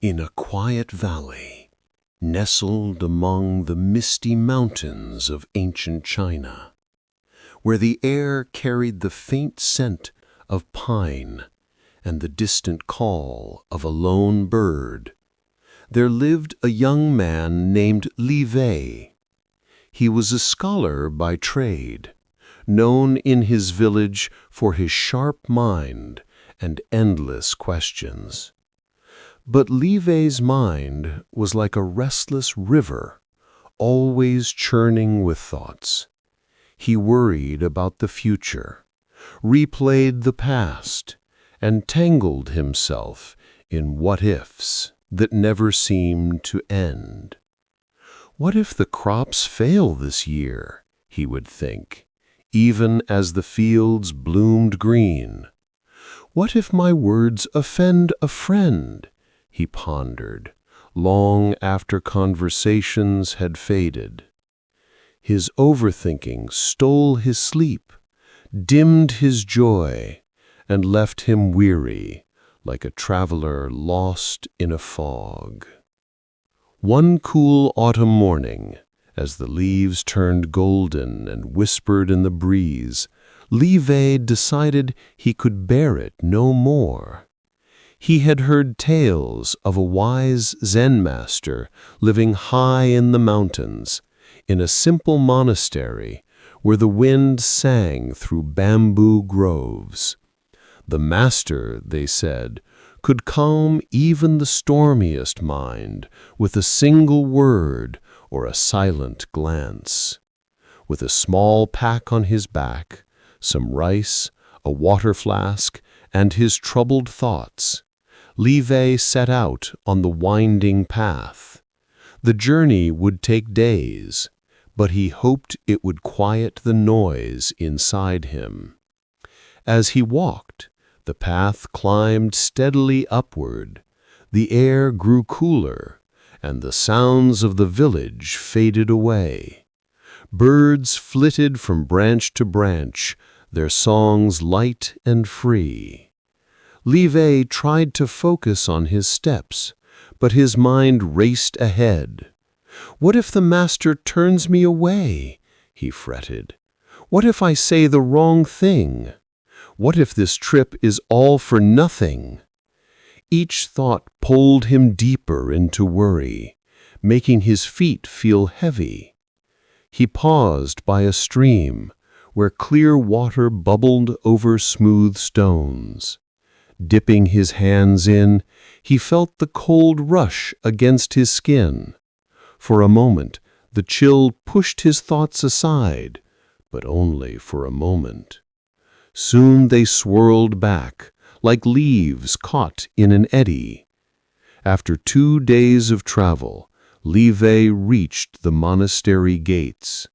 In a quiet valley, nestled among the misty mountains of ancient China, where the air carried the faint scent of pine and the distant call of a lone bird, there lived a young man named Li Wei. He was a scholar by trade, known in his village for his sharp mind and endless questions. But Li Wei's mind was like a restless river, always churning with thoughts. He worried about the future, replayed the past, and tangled himself in what-ifs that never seemed to end. What if the crops fail this year, he would think, even as the fields bloomed green? What if my words offend a friend? He pondered, long after conversations had faded. His overthinking stole his sleep, dimmed his joy, and left him weary, like a traveler lost in a fog. One cool autumn morning, as the leaves turned golden and whispered in the breeze, Li Wei decided he could bear it no more. He had heard tales of a wise Zen master living high in the mountains, in a simple monastery where the wind sang through bamboo groves. The master, they said, could calm even the stormiest mind with a single word or a silent glance. With a small pack on his back, some rice, a water flask, and his troubled thoughts, Li Wei set out on the winding path. The journey would take days, but he hoped it would quiet the noise inside him. As he walked, the path climbed steadily upward, the air grew cooler, and the sounds of the village faded away. Birds flitted from branch to branch, their songs light and free. Li Wei tried to focus on his steps, but his mind raced ahead. What if the master turns me away? He fretted. What if I say the wrong thing? What if this trip is all for nothing? Each thought pulled him deeper into worry, making his feet feel heavy. He paused by a stream, where clear water bubbled over smooth stones. Dipping his hands in, he felt the cold rush against his skin. For a moment, the chill pushed his thoughts aside, but only for a moment. Soon they swirled back, like leaves caught in an eddy. After 2 days of travel, Li Wei reached the monastery gates.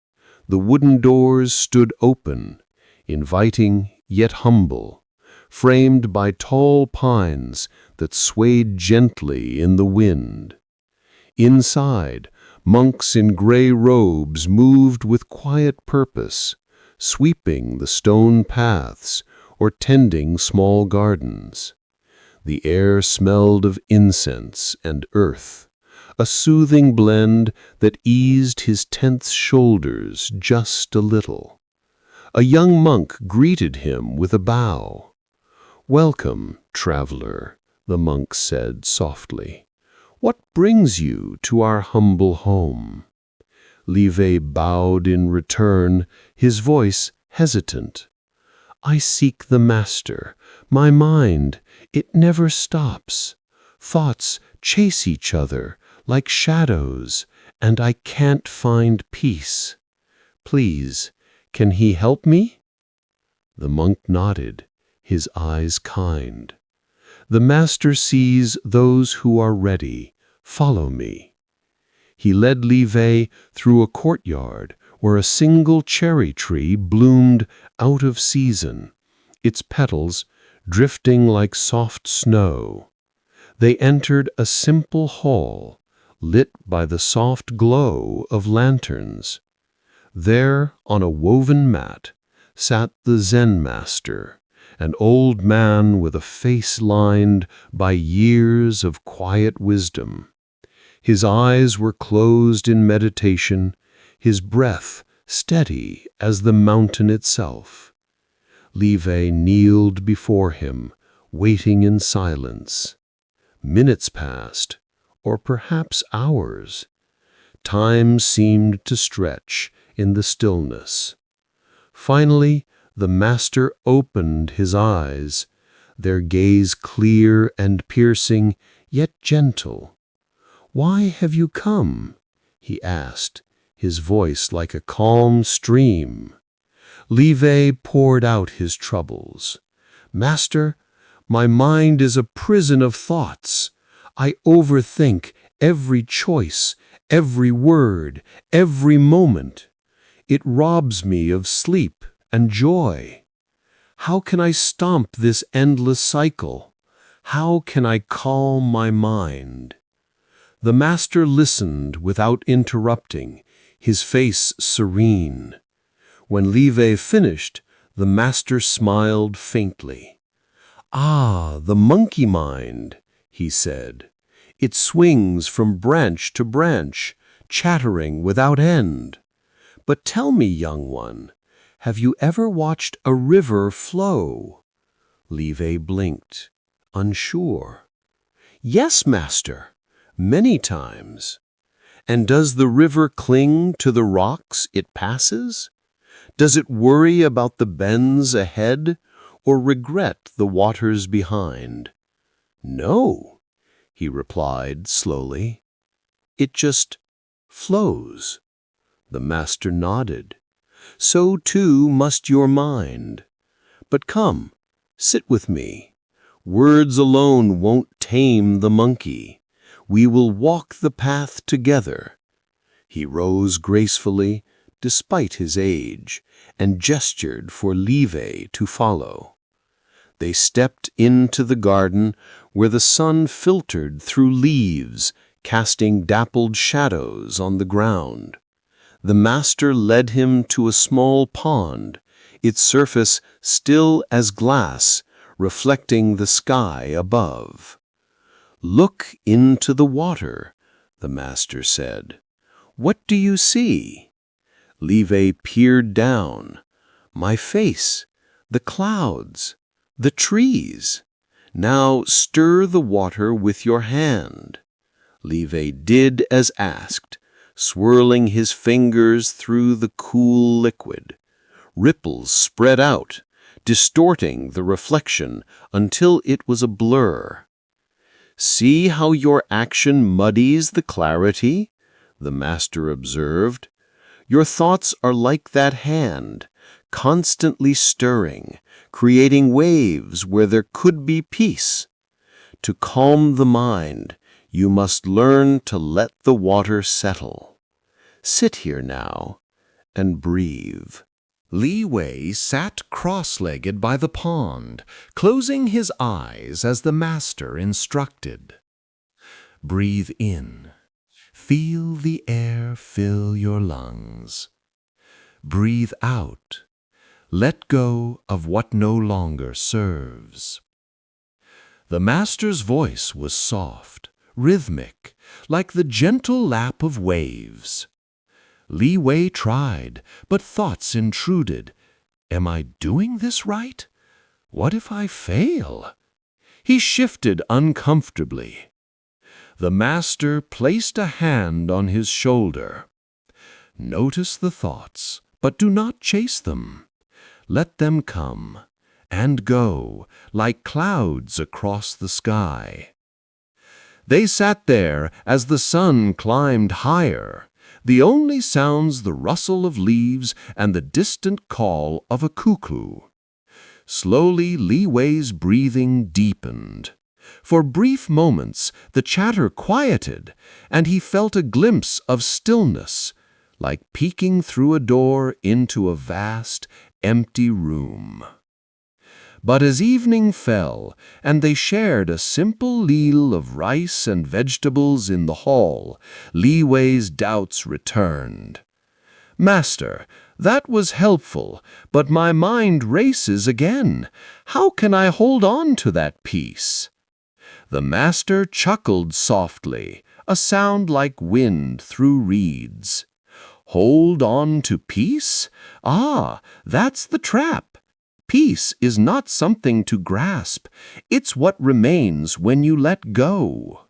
The wooden doors stood open, inviting yet humble, framed by tall pines that swayed gently in the wind. Inside, monks in gray robes moved with quiet purpose, sweeping the stone paths or tending small gardens. The air smelled of incense and earth, a soothing blend that eased his tense shoulders just a little. A young monk greeted him with a bow. "Welcome, traveler," the monk said softly. "What brings you to our humble home?" Li Wei bowed in return, his voice hesitant. "I seek the master. My mind, it never stops. Thoughts chase each other like shadows, and I can't find peace. Please, can he help me?" The monk nodded, his eyes kind. "The master sees those who are ready. Follow me." He led Li Wei through a courtyard where a single cherry tree bloomed out of season, its petals drifting like soft snow. They entered a simple hall, lit by the soft glow of lanterns. There, on a woven mat, sat the Zen master, an old man with a face lined by years of quiet wisdom. His eyes were closed in meditation, his breath steady as the mountain itself. Li Wei kneeled before him, waiting in silence. Minutes passed, or perhaps hours. Time seemed to stretch in the stillness. Finally, the master opened his eyes, their gaze clear and piercing, yet gentle. "Why have you come?" he asked, his voice like a calm stream. Li Wei poured out his troubles. "Master, my mind is a prison of thoughts. I overthink every choice, every word, every moment. It robs me of sleep and joy. How can I stop this endless cycle? How can I calm my mind?" The master listened without interrupting, his face serene. When Li Wei finished, the master smiled faintly. "Ah, the monkey mind," he said. "It swings from branch to branch, chattering without end. But tell me, young one, have you ever watched a river flow?" Li Wei blinked, unsure. "Yes, master, many times." "And does the river cling to the rocks it passes? Does it worry about the bends ahead, or regret the waters behind?" "No," he replied slowly. "It just flows." The master nodded. "So too must your mind. But come, sit with me. Words alone won't tame the monkey. We will walk the path together." He rose gracefully, despite his age, and gestured for Li Wei to follow. They stepped into the garden where the sun filtered through leaves, casting dappled shadows on the ground. The master led him to a small pond, its surface still as glass, reflecting the sky above. "Look into the water," the master said. "What do you see?" Li Wei peered down. "My face, the clouds, the trees. Now stir the water with your hand." Li Wei did as asked, swirling his fingers through the cool liquid. Ripples spread out, distorting the reflection until it was a blur. "See how your action muddies the clarity?" the master observed. "Your thoughts are like that hand, constantly stirring, creating waves where there could be peace. To calm the mind, you must learn to let the water settle. Sit here now and breathe." Li Wei sat cross-legged by the pond, closing his eyes as the master instructed. Breathe in. Feel the air fill your lungs. Breathe out. Let go of what no longer serves. The master's voice was soft, rhythmic, like the gentle lap of waves. Li Wei tried, but thoughts intruded. Am I doing this right? What if I fail? He shifted uncomfortably. The master placed a hand on his shoulder. Notice the thoughts, but do not chase them. Let them come and go like clouds across the sky. They sat there as the sun climbed higher, the only sounds the rustle of leaves and the distant call of a cuckoo. Slowly Li Wei's breathing deepened. For brief moments the chatter quieted, and he felt a glimpse of stillness, like peeking through a door into a vast, empty room. But as evening fell, and they shared a simple meal of rice and vegetables in the hall, Li Wei's doubts returned. "Master, That was helpful, but my mind races again. How can I hold on to that peace? The master chuckled softly, a sound like wind through reeds. Hold on to peace? Ah, that's the trap. Peace is not something to grasp. It's what remains when you let go.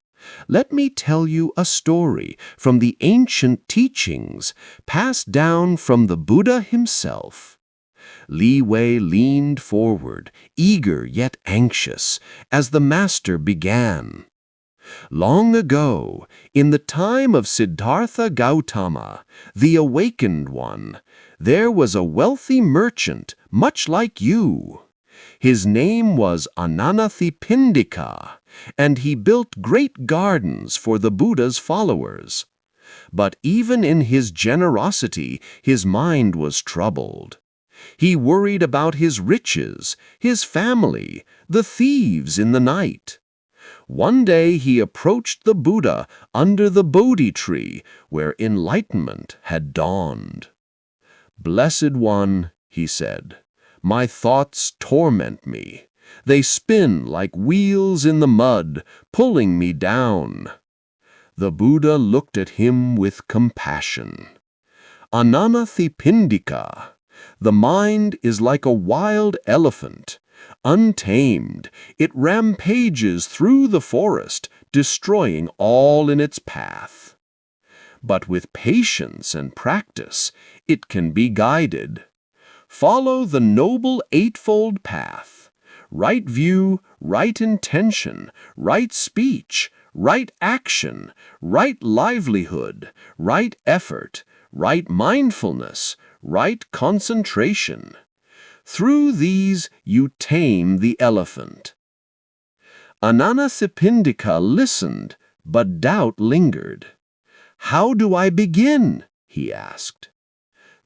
Let me tell you a story from the ancient teachings passed down from the Buddha himself. Li Wei leaned forward, eager yet anxious, as the master began. Long ago, in the time of Siddhartha Gautama, the awakened one, there was a wealthy merchant much like you. His name was Ananathipindika, and he built great gardens for the Buddha's followers. But even in his generosity, his mind was troubled. He worried about his riches, his family, the thieves in the night. One day he approached the Buddha under the Bodhi tree where enlightenment had dawned. "Blessed One," he said, "my thoughts torment me. They spin like wheels in the mud, pulling me down." The Buddha looked at him with compassion. "Ananathipindika, the mind is like a wild elephant. Untamed, it rampages through the forest, destroying all in its path. But with patience and practice, it can be guided. Follow the noble eightfold path. Right view, right intention, right speech, right action, right livelihood, right effort, right mindfulness, right concentration. Through these you tame the elephant." Ananathipindika listened, but doubt lingered. "How do I begin?" he asked.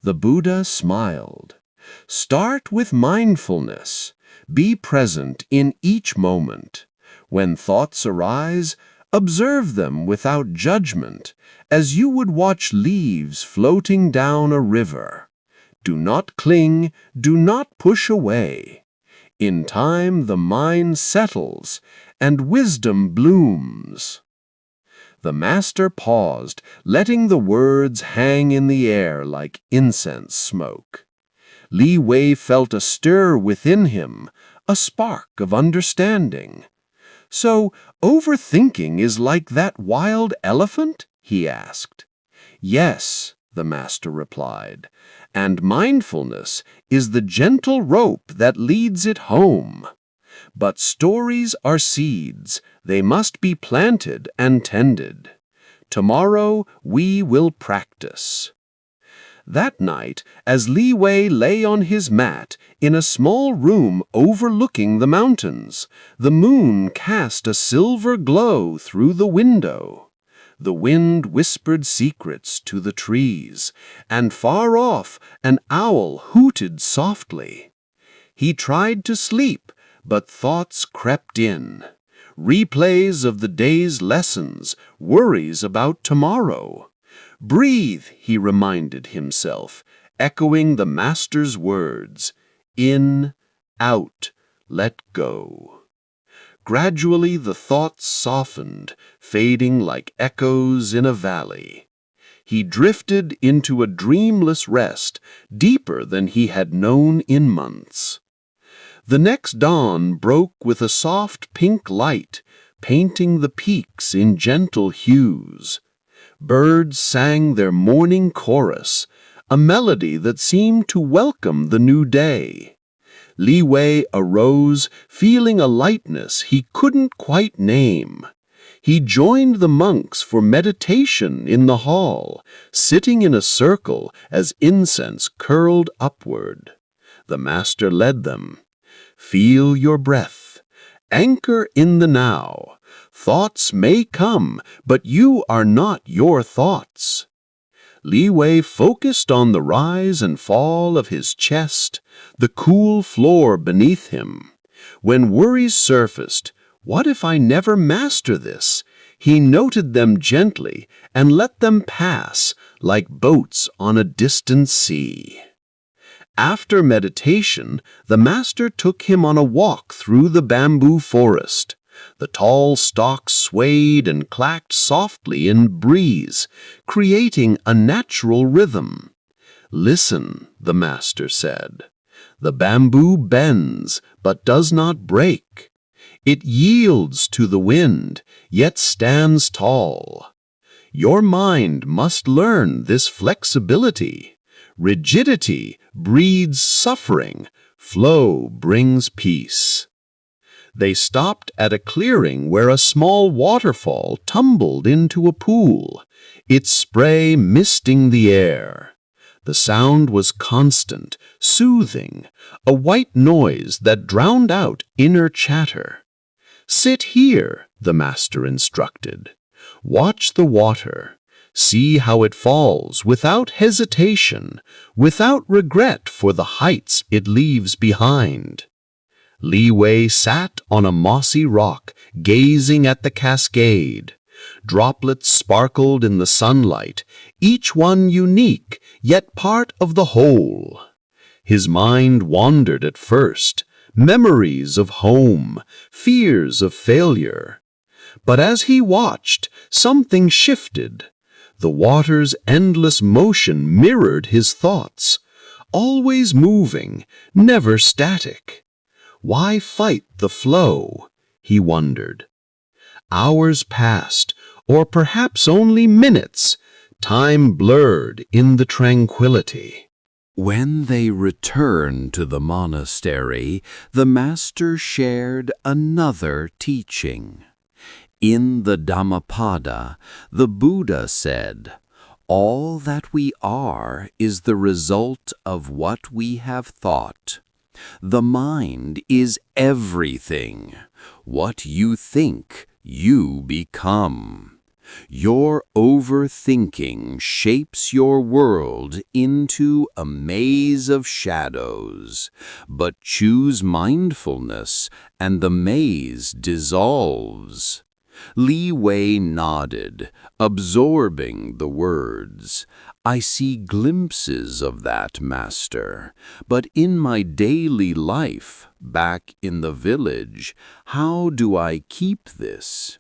The Buddha smiled. "Start with mindfulness. Be present in each moment. When thoughts arise, observe them without judgment, as you would watch leaves floating down a river. Do not cling, do not push away. In time the mind settles, and wisdom blooms." The master paused, letting the words hang in the air like incense smoke. Li Wei felt a stir within him, a spark of understanding. "So, overthinking is like that wild elephant?" he asked. "Yes," the master replied, "and mindfulness is the gentle rope that leads it home. But stories are seeds, they must be planted and tended. Tomorrow we will practice." That night, as Li Wei lay on his mat in a small room overlooking the mountains, the moon cast a silver glow through the window. The wind whispered secrets to the trees, and far off an owl hooted softly. He tried to sleep, but thoughts crept in. Replays of the day's lessons, worries about tomorrow. "Breathe," he reminded himself, echoing the master's words. "In, out, let go." Gradually the thoughts softened, fading like echoes in a valley. He drifted into a dreamless rest, deeper than he had known in months. The next dawn broke with a soft pink light, painting the peaks in gentle hues. Birds sang their morning chorus, a melody that seemed to welcome the new day. Li Wei arose, feeling a lightness he couldn't quite name. He joined the monks for meditation in the hall, sitting in a circle as incense curled upward. The master led them. "Feel your breath. Anchor in the now. Thoughts may come, but you are not your thoughts." Li Wei focused on the rise and fall of his chest, the cool floor beneath him. When worries surfaced, "What if I never master this?" he noted them gently and let them pass like boats on a distant sea. After meditation, the master took him on a walk through the bamboo forest. The tall stalks swayed and clacked softly in breeze, creating a natural rhythm. "Listen," the master said. "The bamboo bends, but does not break. It yields to the wind, yet stands tall. Your mind must learn this flexibility. Rigidity breeds suffering, flow brings peace." They stopped at a clearing where a small waterfall tumbled into a pool, its spray misting the air. The sound was constant, soothing, a white noise that drowned out inner chatter. "Sit here," the master instructed. "Watch the water. See how it falls without hesitation, without regret for the heights it leaves behind." Li Wei sat on a mossy rock, gazing at the cascade. Droplets sparkled in the sunlight, each one unique, yet part of the whole. His mind wandered at first, memories of home, fears of failure. But as he watched, something shifted. The water's endless motion mirrored his thoughts, always moving, never static. Why fight the flow? He wondered. Hours passed, or perhaps only minutes, time blurred in the tranquility. When they returned to the monastery, the master shared another teaching. In the Dhammapada, the Buddha said, "All that we are is the result of what we have thought. The mind is everything. What you think, you become. Your overthinking shapes your world into a maze of shadows, but choose mindfulness and the maze dissolves." Li Wei nodded, absorbing the words. "I see glimpses of that, master, but in my daily life, back in the village, how do I keep this?"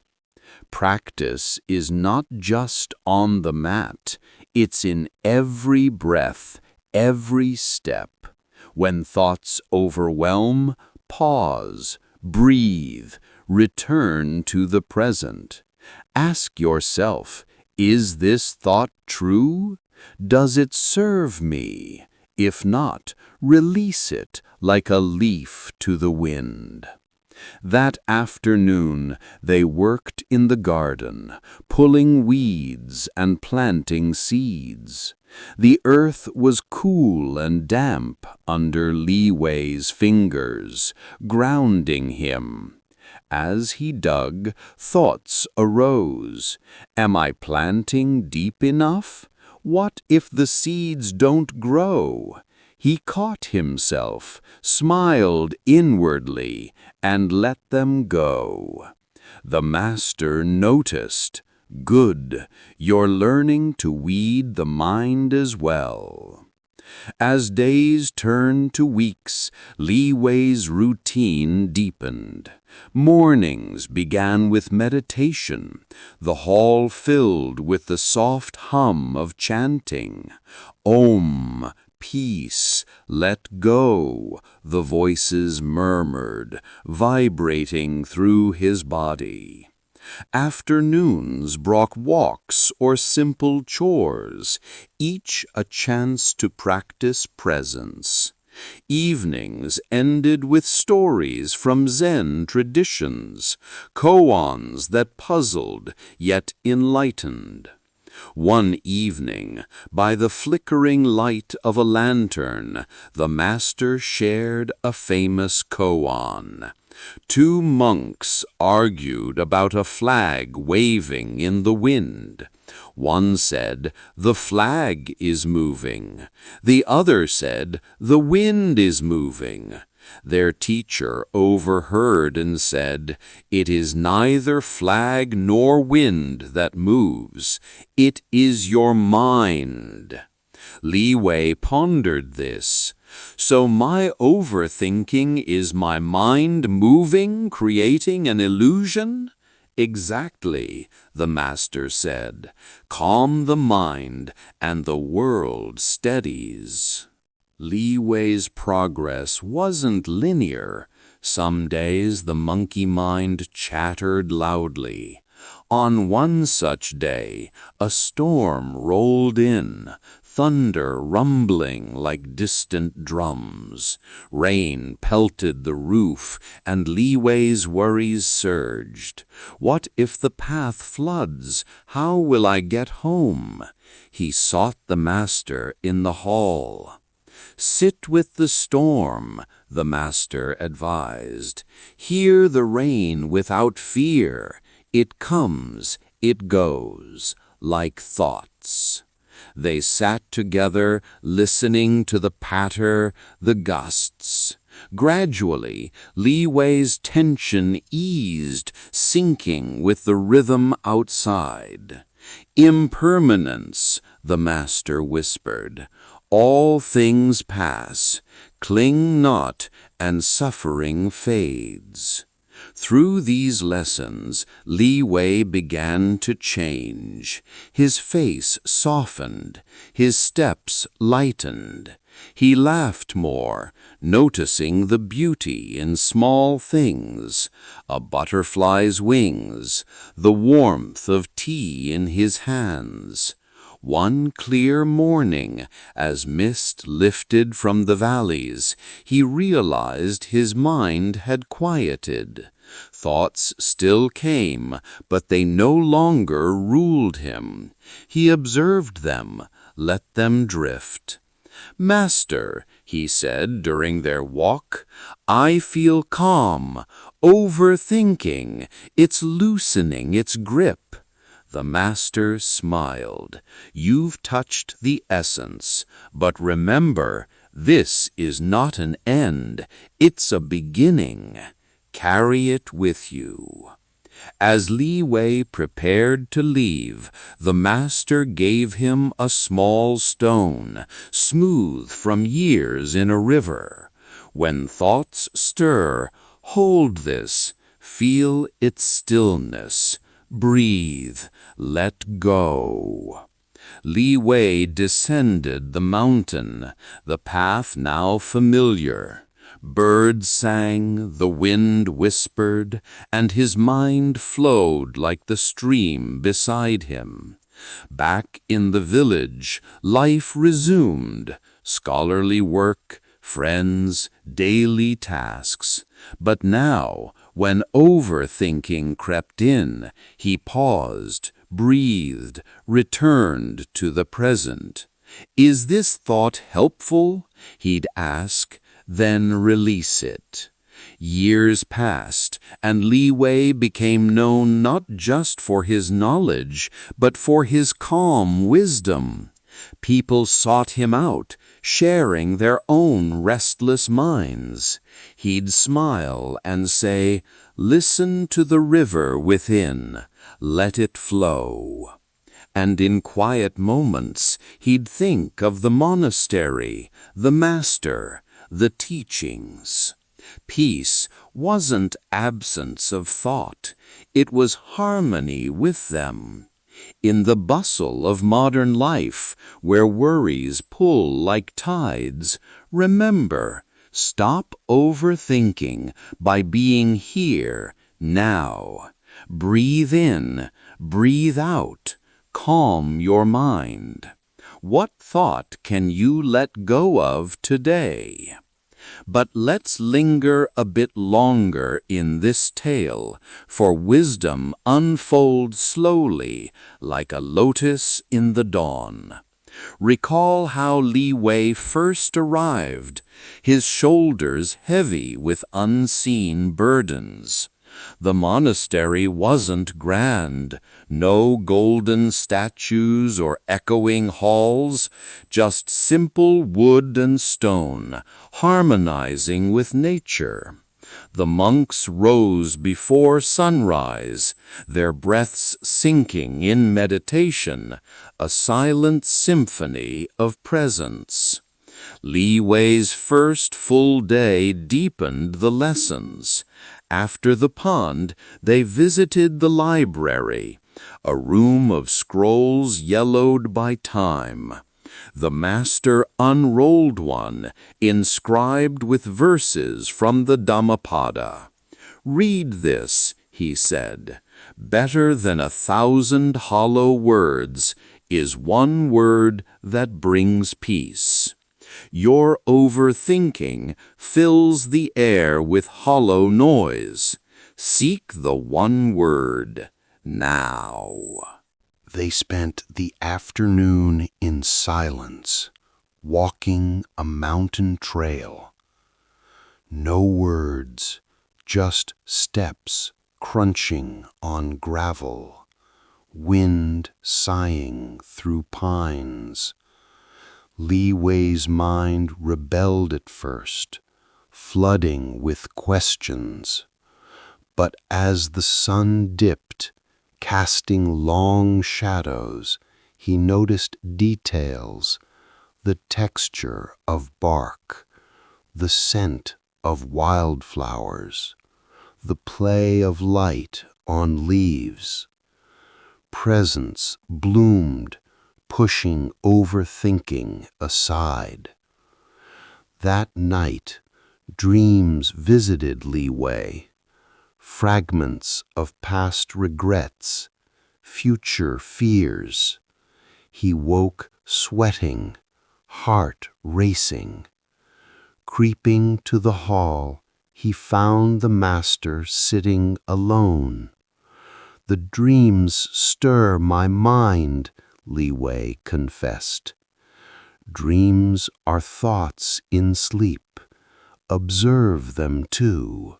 Practice is not just on the mat, it's in every breath, every step. When thoughts overwhelm, pause, breathe, return to the present. Ask yourself, is this thought true? Does it serve me? If not, release it like a leaf to the wind. That afternoon they worked in the garden, pulling weeds and planting seeds. The earth was cool and damp under Li Wei's fingers, grounding him. As he dug, thoughts arose. Am I planting deep enough? What if the seeds don't grow? He caught himself, smiled inwardly, and let them go. The master noticed. Good, you're learning to weed the mind as well. As days turned to weeks, Li Wei's routine deepened. Mornings began with meditation, the hall filled with the soft hum of chanting. Om, peace, let go, the voices murmured, vibrating through his body. Afternoons brought walks or simple chores, each a chance to practice presence. Evenings ended with stories from Zen traditions, koans that puzzled yet enlightened. One evening, by the flickering light of a lantern, the master shared a famous koan. Two monks argued about a flag waving in the wind. One said, "The flag is moving." The other said, "The wind is moving." Their teacher overheard and said, "It is neither flag nor wind that moves. It is your mind." Li Wei pondered this. So my overthinking is my mind moving, creating an illusion? Exactly, the master said. Calm the mind, and the world steadies. Li Wei's progress wasn't linear. Some days the monkey mind chattered loudly. On one such day, a storm rolled in, thunder rumbling like distant drums. Rain pelted the roof, and Li Wei's worries surged. What if the path floods? How will I get home? He sought the master in the hall. Sit with the storm, the master advised. Hear the rain without fear. It comes, it goes, like thoughts. They sat together, listening to the patter, the gusts. Gradually, Li Wei's tension eased, sinking with the rhythm outside. Impermanence, the master whispered. All things pass, cling not, and suffering fades. Through these lessons, Li Wei began to change. His face softened, his steps lightened. He laughed more, noticing the beauty in small things, a butterfly's wings, the warmth of tea in his hands. One clear morning, as mist lifted from the valleys, he realized his mind had quieted. Thoughts still came, but they no longer ruled him. He observed them, let them drift. "Master," he said during their walk, "I feel calm, overthinking, it's loosening its grip." The master smiled. "You've touched the essence, but remember, this is not an end, it's a beginning. Carry it with you." As Li Wei prepared to leave, the master gave him a small stone, smooth from years in a river. When thoughts stir, hold this, feel its stillness. Breathe, let go. Li Wei descended the mountain, the path now familiar. Birds sang, the wind whispered, and his mind flowed like the stream beside him. Back in the village, life resumed, scholarly work, friends, daily tasks. But now, when overthinking crept in, he paused, breathed, returned to the present. "Is this thought helpful?" he'd ask, then release it. Years passed, and Li Wei became known not just for his knowledge, but for his calm wisdom. People sought him out, sharing their own restless minds. He'd smile and say, "Listen to the river within, let it flow." And in quiet moments, he'd think of the monastery, the master, the teachings. Peace wasn't absence of thought, it was harmony with them. In the bustle of modern life, where worries pull like tides, remember, stop overthinking by being here, now. Breathe in, breathe out, calm your mind. What thought can you let go of today? But let's linger a bit longer in this tale, for wisdom unfolds slowly, like a lotus in the dawn. Recall how Li Wei first arrived, his shoulders heavy with unseen burdens. The monastery wasn't grand, no golden statues or echoing halls, just simple wood and stone, harmonizing with nature. The monks rose before sunrise, their breaths sinking in meditation, a silent symphony of presence. Li Wei's first full day deepened the lessons. After the pond, they visited the library, a room of scrolls yellowed by time. The master unrolled one, inscribed with verses from the Dhammapada. "Read this," he said. "Better than 1,000 hollow words is one word that brings peace. Your overthinking fills the air with hollow noise. Seek the one word now." They spent the afternoon in silence, walking a mountain trail. No words, just steps crunching on gravel, wind sighing through pines. Li Wei's mind rebelled at first, flooding with questions. But as the sun dipped, casting long shadows, he noticed details, the texture of bark, the scent of wildflowers, the play of light on leaves. Presence bloomed, pushing overthinking aside. That night, dreams visited Li Wei, fragments of past regrets, future fears. He woke sweating, heart racing. Creeping to the hall, he found the master sitting alone. "The dreams stir my mind," Li Wei confessed. "Dreams are thoughts in sleep. Observe them too.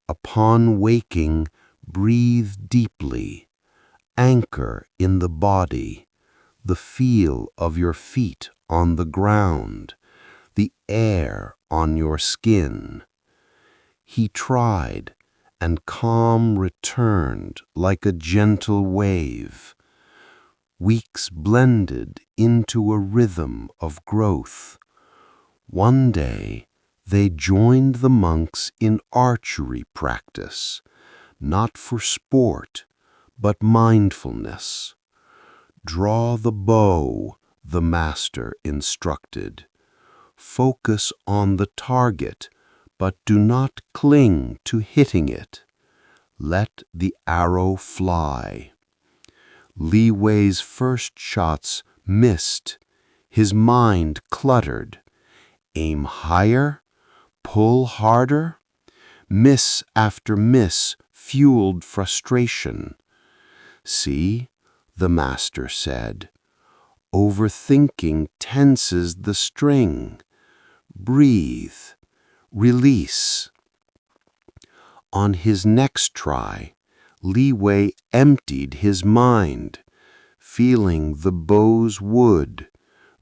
Upon waking, breathe deeply. Anchor in the body, the feel of your feet on the ground, the air on your skin." He tried, and calm returned like a gentle wave. Weeks blended into a rhythm of growth. One day, they joined the monks in archery practice, not for sport, but mindfulness. "Draw the bow," the master instructed. "Focus on the target, but do not cling to hitting it. Let the arrow fly." Li Wei's first shots missed, his mind cluttered. Aim higher, pull harder. Miss after miss fueled frustration. "See," the master said, "overthinking tenses the string. Breathe, release." On his next try, Li Wei emptied his mind, feeling the bow's wood,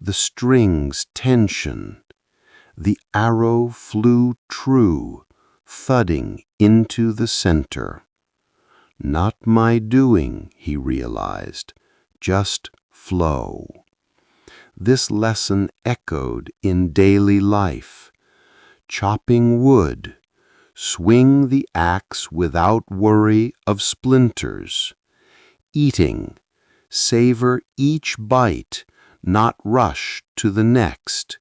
the string's tension. The arrow flew true, thudding into the center. "Not my doing," he realized, "just flow." This lesson echoed in daily life. Chopping wood, swing the axe without worry of splinters. Eating, savor each bite, not rush to the next.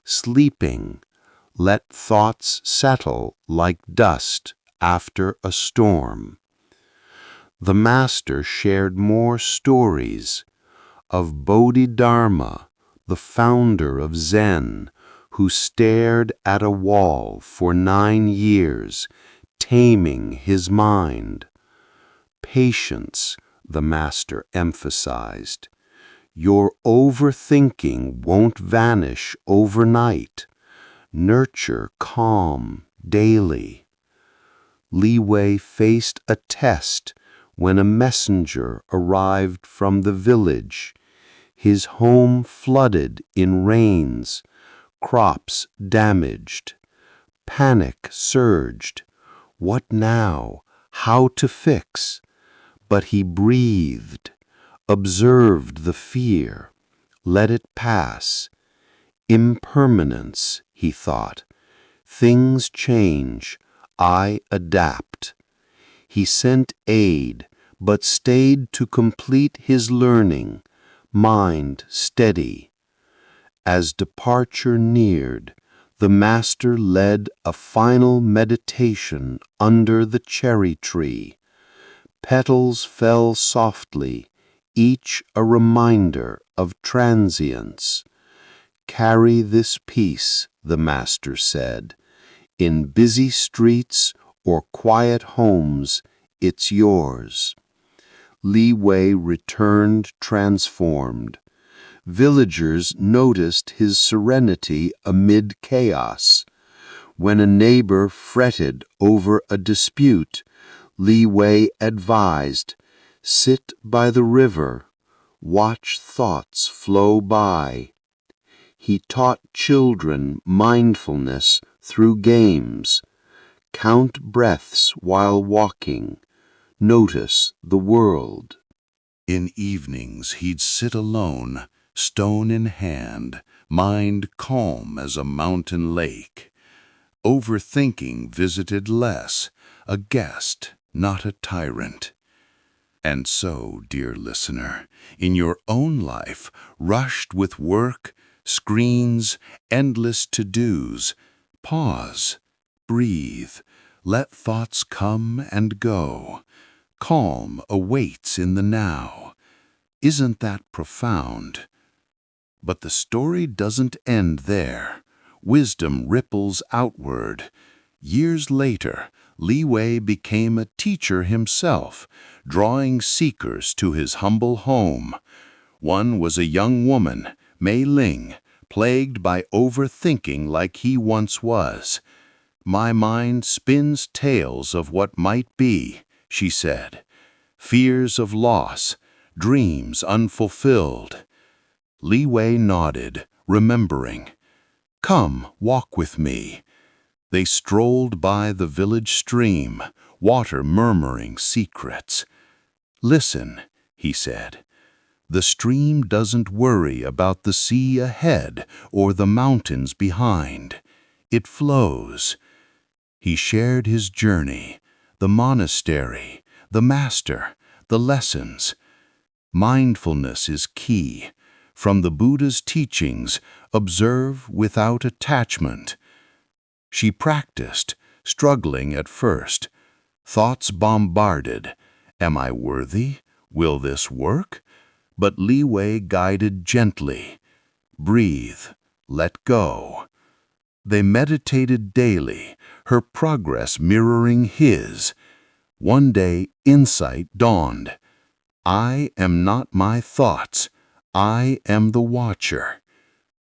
Sleeping, let thoughts settle like dust after a storm. The master shared more stories of Bodhidharma, the founder of Zen, who stared at a wall for 9 years, taming his mind. Patience, the master emphasized. Your overthinking won't vanish overnight. Nurture calm daily. Li Wei faced a test when a messenger arrived from the village. His home flooded in rains, crops damaged. Panic surged. What now? How to fix? But he breathed, observed the fear, let it pass. Impermanence, he thought. Things change. I adapt. He sent aid, but stayed to complete his learning, mind steady. As departure neared, the master led a final meditation under the cherry tree. Petals fell softly, each a reminder of transience. Carry this peace, the master said. In busy streets or quiet homes, it's yours. Li Wei returned transformed. Villagers noticed his serenity amid chaos. When a neighbor fretted over a dispute, Li Wei advised, "Sit by the river, watch thoughts flow by." He taught children mindfulness through games. Count breaths while walking. Notice the world. In evenings he'd sit alone, stone in hand, mind calm as a mountain lake. Overthinking visited less, a guest, not a tyrant. And so, dear listener, in your own life, rushed with work, screens, endless to-dos, pause, breathe, let thoughts come and go. Calm awaits in the now. Isn't that profound? But the story doesn't end there. Wisdom ripples outward. Years later, Li Wei became a teacher himself, drawing seekers to his humble home. One was a young woman, Mei Ling, plagued by overthinking like he once was. "My mind spins tales of what might be," she said. "Fears of loss, dreams unfulfilled." Li Wei nodded, remembering. "Come, walk with me." They strolled by the village stream, water murmuring secrets. "Listen," he said. "The stream doesn't worry about the sea ahead or the mountains behind. It flows." He shared his journey, the monastery, the master, the lessons. Mindfulness is key. From the Buddha's teachings, observe without attachment. She practiced, struggling at first. Thoughts bombarded. Am I worthy? Will this work? But Li Wei guided gently. Breathe. Let go. They meditated daily, her progress mirroring his. One day, insight dawned. I am not my thoughts. I am the watcher.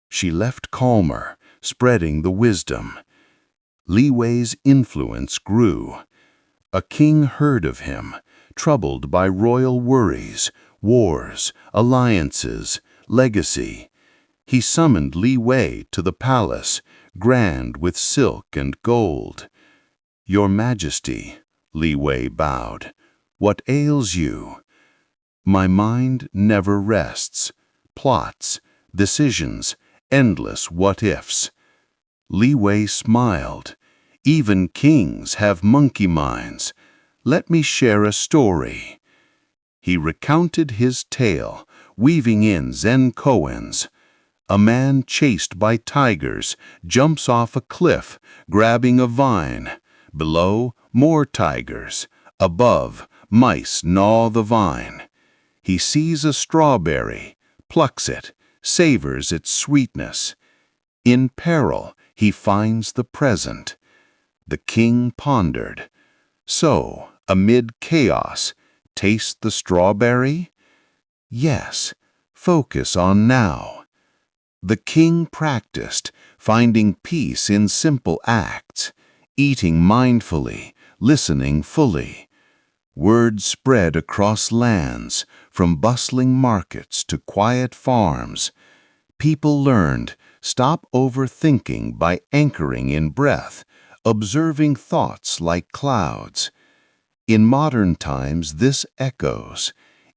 She left calmer, spreading the wisdom. Li Wei's influence grew. A king heard of him, troubled by royal worries, wars, alliances, legacy. He summoned Li Wei to the palace, grand with silk and gold. "Your Majesty," Li Wei bowed, "what ails you?" "My mind never rests. Plots, decisions, endless what-ifs." Li Wei smiled. "Even kings have monkey minds. Let me share a story." He recounted his tale, weaving in Zen koans. A man chased by tigers jumps off a cliff, grabbing a vine. Below, more tigers. Above, mice gnaw the vine. He sees a strawberry, plucks it, savors its sweetness. In peril, he finds the present. The king pondered. So, amid chaos, taste the strawberry? Yes, focus on now. The king practiced, finding peace in simple acts, eating mindfully, listening fully. Word spread across lands, from bustling markets to quiet farms. People learned, stop overthinking by anchoring in breath, observing thoughts like clouds. In modern times this echoes.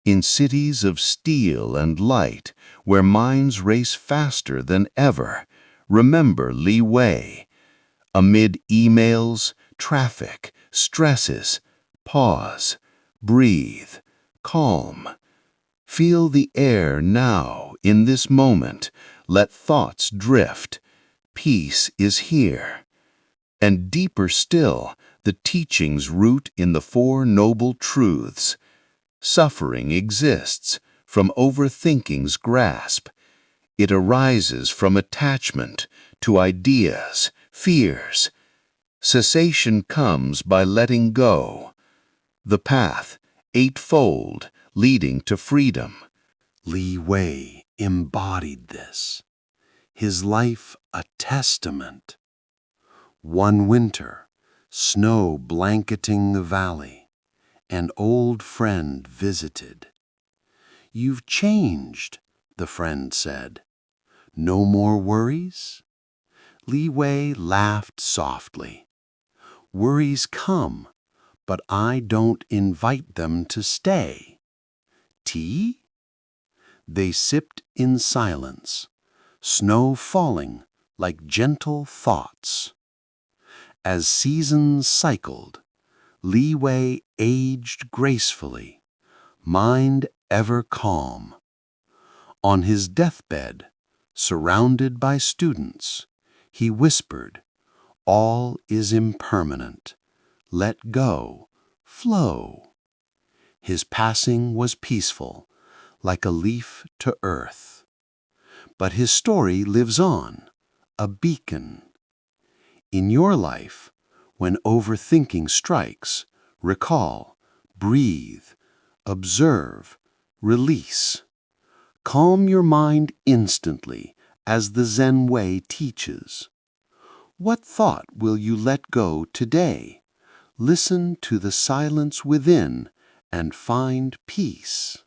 In cities of steel and light, where minds race faster than ever, remember Li Wei. Amid emails, traffic, stresses, pause, breathe, calm. Feel the air now, in this moment. Let thoughts drift. Peace is here. And deeper still, the teachings root in the Four Noble Truths. Suffering exists from overthinking's grasp. It arises from attachment to ideas, fears. Cessation comes by letting go. The path, eightfold, leading to freedom. Li Wei embodied this, his life a testament. One winter, snow blanketing the valley, an old friend visited. "You've changed," the friend said. "No more worries?" Li Wei laughed softly. "Worries come, but I don't invite them to stay." "Tea?" They sipped in silence, snow falling like gentle thoughts. As seasons cycled, Li Wei aged gracefully, mind ever calm. On his deathbed, surrounded by students, he whispered, "All is impermanent. Let go, flow." His passing was peaceful, like a leaf to earth. But his story lives on, a beacon. In your life, when overthinking strikes, recall, breathe, observe, release. Calm your mind instantly, as the Zen way teaches. What thought will you let go today? Listen to the silence within and find peace.